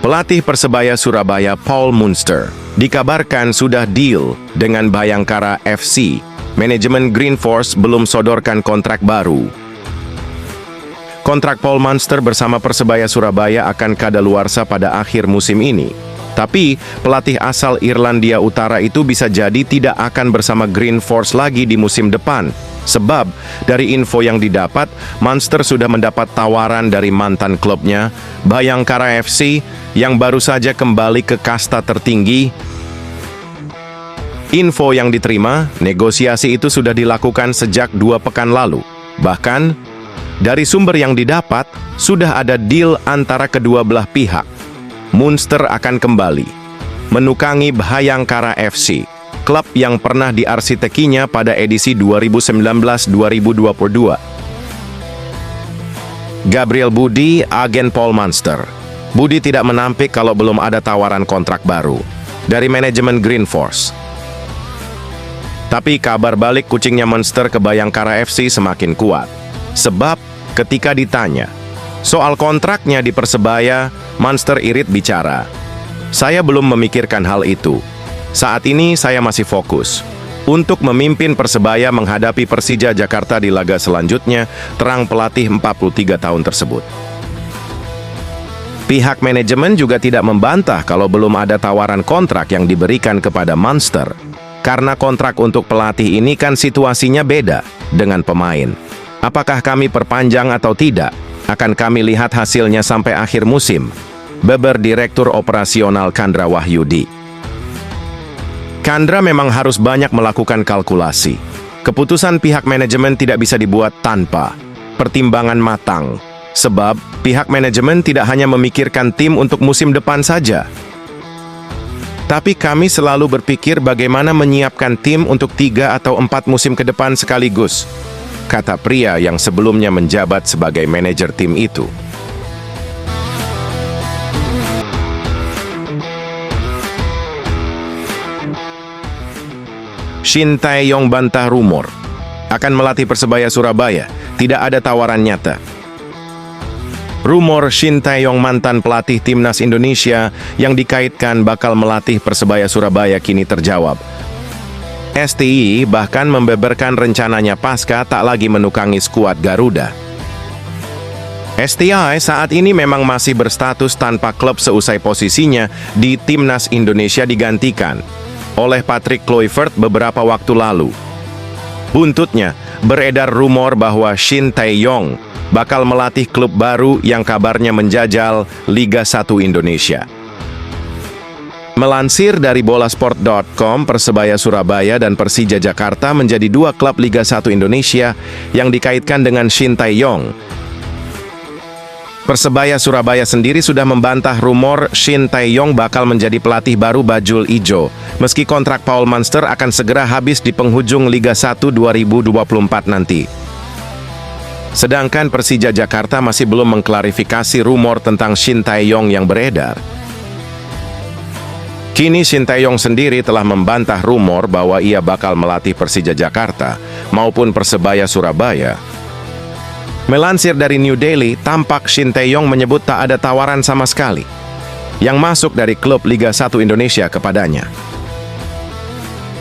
Pelatih Persebaya Surabaya Paul Munster dikabarkan sudah deal dengan Bayangkara FC. Manajemen Green Force belum sodorkan kontrak baru. Kontrak Paul Munster bersama Persebaya Surabaya akan kadaluarsa pada akhir musim ini. Tapi, pelatih asal Irlandia Utara itu bisa jadi tidak akan bersama Green Force lagi di musim depan. Sebab, dari info yang didapat, Munster sudah mendapat tawaran dari mantan klubnya, Bayangkara FC, yang baru saja kembali ke kasta tertinggi. Info yang diterima, negosiasi itu sudah dilakukan sejak 2 pekan lalu. Bahkan, dari sumber yang didapat, sudah ada deal antara kedua belah pihak. Munster akan kembali menukangi Bayangkara FC, klub yang pernah diarsitekinya pada edisi 2019-2022. Gabriel Budi, agen Paul Munster. Budi tidak menampik kalau belum ada tawaran kontrak baru dari manajemen Green Force. Tapi kabar balik kucingnya Munster ke Bayangkara FC semakin kuat. Sebab ketika ditanya soal kontraknya di Persebaya, Munster irit bicara, "Saya belum memikirkan hal itu. Saat ini saya masih fokus untuk memimpin Persebaya menghadapi Persija Jakarta di laga selanjutnya," terang pelatih 43 tahun tersebut. Pihak manajemen juga tidak membantah kalau belum ada tawaran kontrak yang diberikan kepada Munster. Karena kontrak untuk pelatih ini kan situasinya beda dengan pemain. Apakah kami perpanjang atau tidak, akan kami lihat hasilnya sampai akhir musim, beber Direktur Operasional Kandra Wahyudi. Kandra memang harus banyak melakukan kalkulasi. Keputusan pihak manajemen tidak bisa dibuat tanpa pertimbangan matang, sebab pihak manajemen tidak hanya memikirkan tim untuk musim depan saja. Tapi kami selalu berpikir bagaimana menyiapkan tim untuk 3 atau 4 musim ke depan sekaligus, kata pria yang sebelumnya menjabat sebagai manajer tim itu. Shin Tae-yong bantah rumor akan melatih Persebaya Surabaya. Tidak ada tawaran nyata. Rumor Shin Tae-yong mantan pelatih Timnas Indonesia yang dikaitkan bakal melatih Persebaya Surabaya kini terjawab. STI bahkan membeberkan rencananya pasca tak lagi menukangi skuad Garuda. STI saat ini memang masih berstatus tanpa klub seusai posisinya di Timnas Indonesia digantikan oleh Patrick Kluivert beberapa waktu lalu. Buntutnya, beredar rumor bahwa Shin Tae-yong bakal melatih klub baru yang kabarnya menjajal Liga 1 Indonesia. Melansir dari bolasport.com, Persebaya Surabaya dan Persija Jakarta menjadi 2 klub Liga 1 Indonesia yang dikaitkan dengan Shin Tae-yong. Persebaya Surabaya sendiri sudah membantah rumor Shin Tae-yong bakal menjadi pelatih baru Bajul Ijo, meski kontrak Paul Munster akan segera habis di penghujung Liga 1 2024 nanti. Sedangkan Persija Jakarta masih belum mengklarifikasi rumor tentang Shin Tae-yong yang beredar. Kini Shin Tae-yong sendiri telah membantah rumor bahwa ia bakal melatih Persija Jakarta maupun Persebaya Surabaya. Melansir dari New Daily, tampak Shin Tae-yong menyebut tak ada tawaran sama sekali yang masuk dari klub Liga 1 Indonesia kepadanya.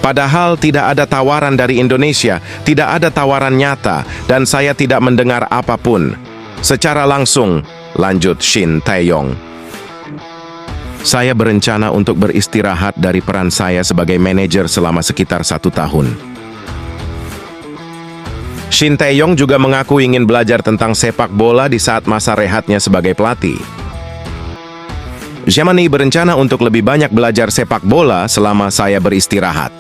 Padahal tidak ada tawaran dari Indonesia, tidak ada tawaran nyata, dan saya tidak mendengar apapun secara langsung, lanjut Shin Tae-yong. Saya berencana untuk beristirahat dari peran saya sebagai manajer selama sekitar 1 tahun. Shin Tae-yong juga mengaku ingin belajar tentang sepak bola di saat masa rehatnya sebagai pelatih. Jamani berencana untuk lebih banyak belajar sepak bola selama saya beristirahat.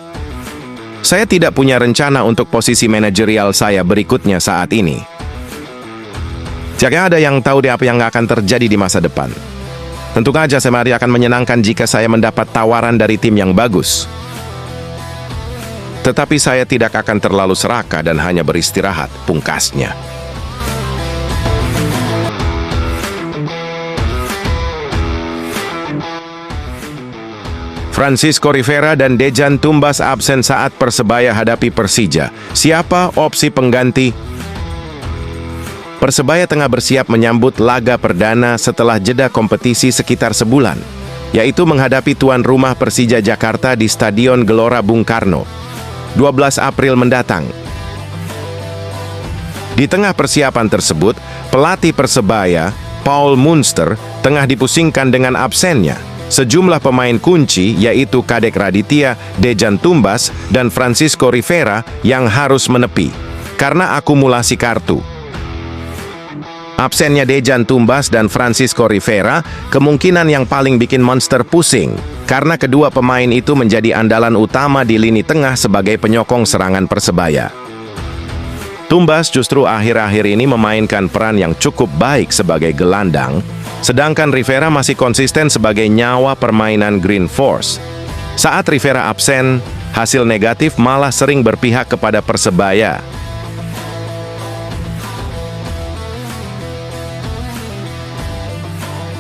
Saya tidak punya rencana untuk posisi manajerial saya berikutnya saat ini. Jika ada yang tahu apa yang akan terjadi di masa depan. Tentu saja saya akan menyenangkan jika saya mendapat tawaran dari tim yang bagus. Tetapi saya tidak akan terlalu serakah dan hanya beristirahat, pungkasnya. Francisco Rivera dan Dejan Tumbas absen saat Persebaya hadapi Persija. Siapa opsi pengganti? Persebaya tengah bersiap menyambut laga perdana setelah jeda kompetisi sekitar sebulan, yaitu menghadapi tuan rumah Persija Jakarta di Stadion Gelora Bung Karno, 12 April mendatang. Di tengah persiapan tersebut, pelatih Persebaya, Paul Munster, tengah dipusingkan dengan absennya sejumlah pemain kunci yaitu Kadek Raditya, Dejan Tumbas, dan Francisco Rivera yang harus menepi karena akumulasi kartu. Absennya Dejan Tumbas dan Francisco Rivera kemungkinan yang paling bikin Monster pusing, karena kedua pemain itu menjadi andalan utama di lini tengah sebagai penyokong serangan Persebaya. Tumbas justru akhir-akhir ini memainkan peran yang cukup baik sebagai gelandang, sedangkan Rivera masih konsisten sebagai nyawa permainan Green Force. Saat Rivera absen, hasil negatif malah sering berpihak kepada Persebaya.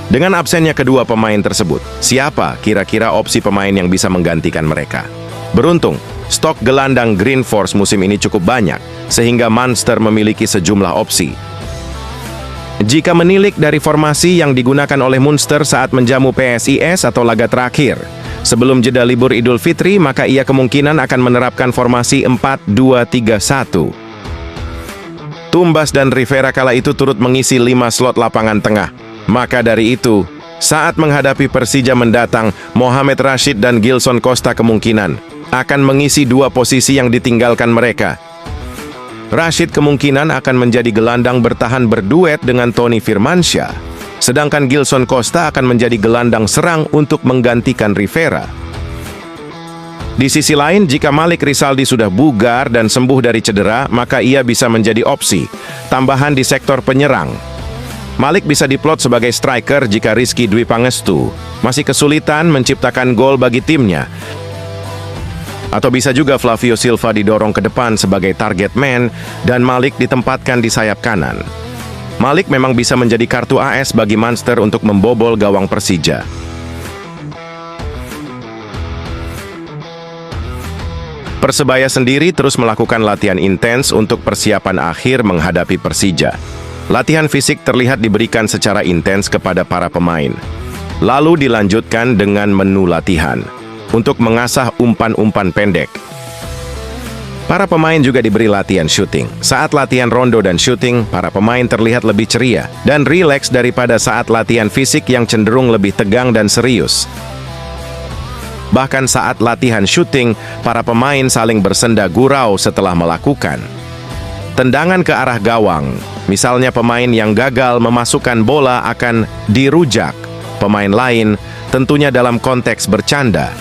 Dengan absennya kedua pemain tersebut, siapa kira-kira opsi pemain yang bisa menggantikan mereka? Beruntung, stok gelandang Green Force musim ini cukup banyak, sehingga Munster memiliki sejumlah opsi. Jika menilik dari formasi yang digunakan oleh Munster saat menjamu PSIS atau laga terakhir, sebelum jeda libur Idul Fitri, maka ia kemungkinan akan menerapkan formasi 4-2-3-1. Tumbas dan Rivera kala itu turut mengisi 5 slot lapangan tengah. Maka dari itu, saat menghadapi Persija mendatang, Mohamed Rashid dan Gilson Costa kemungkinan akan mengisi 2 posisi yang ditinggalkan mereka. Rashid kemungkinan akan menjadi gelandang bertahan berduet dengan Tony Firmansyah, sedangkan Gilson Costa akan menjadi gelandang serang untuk menggantikan Rivera. Di sisi lain, jika Malik Rizaldi sudah bugar dan sembuh dari cedera, maka ia bisa menjadi opsi tambahan di sektor penyerang. Malik bisa diplot sebagai striker jika Rizky Dwi Pangestu masih kesulitan menciptakan gol bagi timnya. Atau bisa juga Flavio Silva didorong ke depan sebagai target man dan Malik ditempatkan di sayap kanan. Malik memang bisa menjadi kartu AS bagi Munster untuk membobol gawang Persija. Persebaya sendiri terus melakukan latihan intens untuk persiapan akhir menghadapi Persija. Latihan fisik terlihat diberikan secara intens kepada para pemain. Lalu dilanjutkan dengan menu latihan untuk mengasah umpan-umpan pendek. Para pemain juga diberi latihan syuting. Saat latihan rondo dan syuting, para pemain terlihat lebih ceria dan rileks daripada saat latihan fisik yang cenderung lebih tegang dan serius. Bahkan saat latihan syuting, para pemain saling bersenda gurau setelah melakukan tendangan ke arah gawang. Misalnya pemain yang gagal memasukkan bola akan dirujak pemain lain, tentunya dalam konteks bercanda.